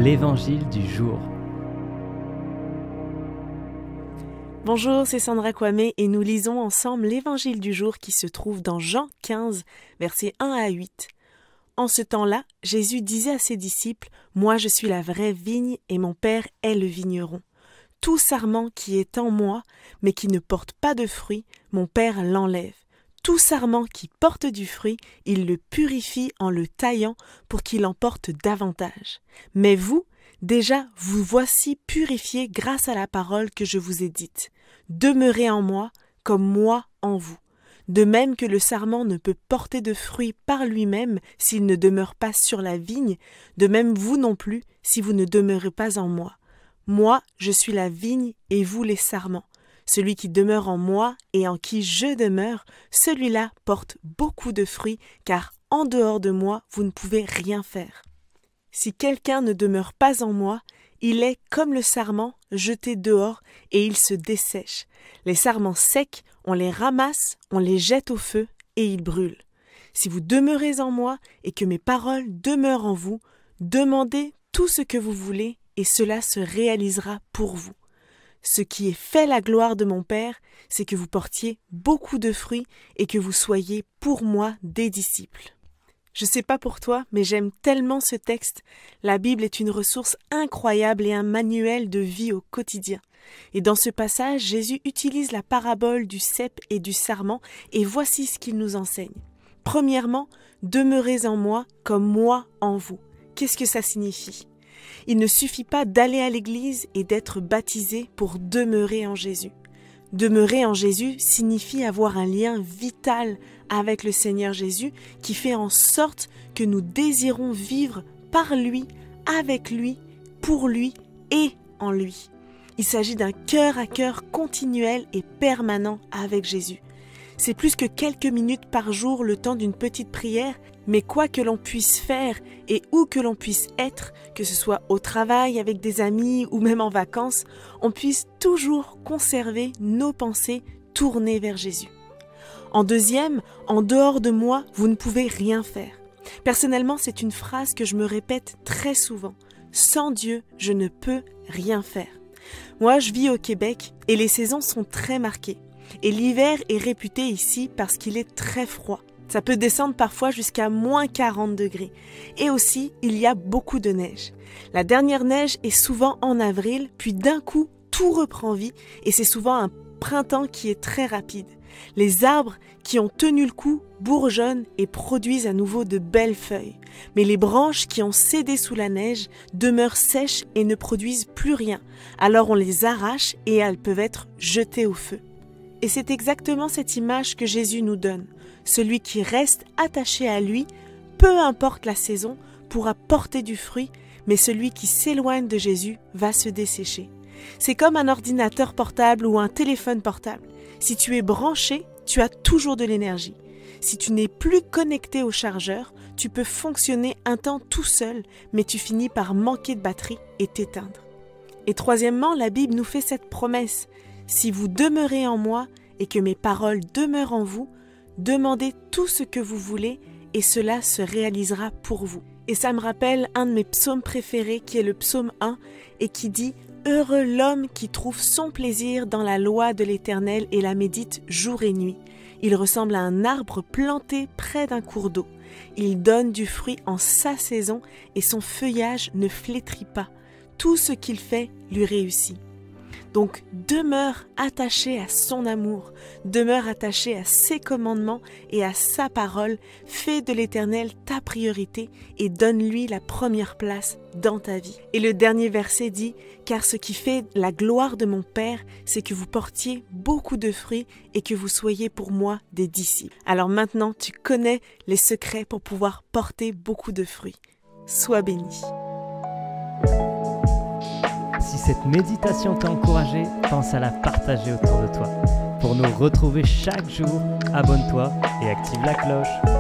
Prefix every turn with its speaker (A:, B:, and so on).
A: l'Évangile du jour.
B: Bonjour, c'est Sandra Kwame et nous lisons ensemble l'Évangile du jour qui se trouve dans Jean 15, versets 1 à 8. En ce temps-là, Jésus disait à ses disciples « Moi je suis la vraie vigne et mon Père est le vigneron. Tout sarment qui est en moi, mais qui ne porte pas de fruit, mon Père l'enlève. Tout sarment qui porte du fruit, il le purifie en le taillant pour qu'il en porte davantage. Mais vous, déjà, vous voici purifiés grâce à la parole que je vous ai dite. Demeurez en moi, comme moi en vous. De même que le sarment ne peut porter de fruit par lui-même s'il ne demeure pas sur la vigne, de même vous non plus si vous ne demeurez pas en moi. Moi, je suis la vigne et vous les sarments. Celui qui demeure en moi et en qui je demeure, celui-là porte beaucoup de fruits, car en dehors de moi, vous ne pouvez rien faire. Si quelqu'un ne demeure pas en moi, il est comme le sarment jeté dehors et il se dessèche. Les sarments secs, on les ramasse, on les jette au feu et ils brûlent. Si vous demeurez en moi et que mes paroles demeurent en vous, demandez tout ce que vous voulez et cela se réalisera pour vous. Ce qui est fait la gloire de mon Père, c'est que vous portiez beaucoup de fruits et que vous soyez pour moi des disciples. Je ne sais pas pour toi, mais j'aime tellement ce texte. La Bible est une ressource incroyable et un manuel de vie au quotidien. Et dans ce passage, Jésus utilise la parabole du cep et du sarment et voici ce qu'il nous enseigne. Premièrement, demeurez en moi comme moi en vous. Qu'est-ce que ça signifie ? Il ne suffit pas d'aller à l'église et d'être baptisé pour demeurer en Jésus. Demeurer en Jésus signifie avoir un lien vital avec le Seigneur Jésus qui fait en sorte que nous désirons vivre par lui, avec lui, pour lui et en lui. Il s'agit d'un cœur à cœur continuel et permanent avec Jésus. C'est plus que quelques minutes par jour le temps d'une petite prière, mais quoi que l'on puisse faire et où que l'on puisse être, que ce soit au travail, avec des amis ou même en vacances, on puisse toujours conserver nos pensées tournées vers Jésus. En deuxième, en dehors de moi, vous ne pouvez rien faire. Personnellement, c'est une phrase que je me répète très souvent. Sans Dieu, je ne peux rien faire. Moi, je vis au Québec et les saisons sont très marquées. Et l'hiver est réputé ici parce qu'il est très froid. Ça peut descendre parfois jusqu'à moins 40 degrés. Et aussi, il y a beaucoup de neige. La dernière neige est souvent en avril, puis d'un coup, tout reprend vie et c'est souvent un printemps qui est très rapide. Les arbres qui ont tenu le coup bourgeonnent et produisent à nouveau de belles feuilles. Mais les branches qui ont cédé sous la neige demeurent sèches et ne produisent plus rien. Alors on les arrache et elles peuvent être jetées au feu. Et c'est exactement cette image que Jésus nous donne. Celui qui reste attaché à lui, peu importe la saison, pourra porter du fruit, mais celui qui s'éloigne de Jésus va se dessécher. C'est comme un ordinateur portable ou un téléphone portable. Si tu es branché, tu as toujours de l'énergie. Si tu n'es plus connecté au chargeur, tu peux fonctionner un temps tout seul, mais tu finis par manquer de batterie et t'éteindre. Et troisièmement, la Bible nous fait cette promesse. Si vous demeurez en moi et que mes paroles demeurent en vous, demandez tout ce que vous voulez et cela se réalisera pour vous. Et ça me rappelle un de mes psaumes préférés qui est le psaume 1 et qui dit « Heureux l'homme qui trouve son plaisir dans la loi de l'Éternel et la médite jour et nuit. Il ressemble à un arbre planté près d'un cours d'eau. Il donne du fruit en sa saison et son feuillage ne flétrit pas. Tout ce qu'il fait lui réussit. » Donc, demeure attaché à son amour, demeure attaché à ses commandements et à sa parole, fais de l'Éternel ta priorité et donne-lui la première place dans ta vie. Et le dernier verset dit « Car ce qui fait la gloire de mon Père, c'est que vous portiez beaucoup de fruits et que vous soyez pour moi des disciples. » Alors maintenant, tu connais les secrets pour pouvoir porter beaucoup de fruits. Sois béni.
A: Si cette méditation t'a encouragé, pense à la partager autour de toi. Pour nous retrouver chaque jour, abonne-toi et active la cloche.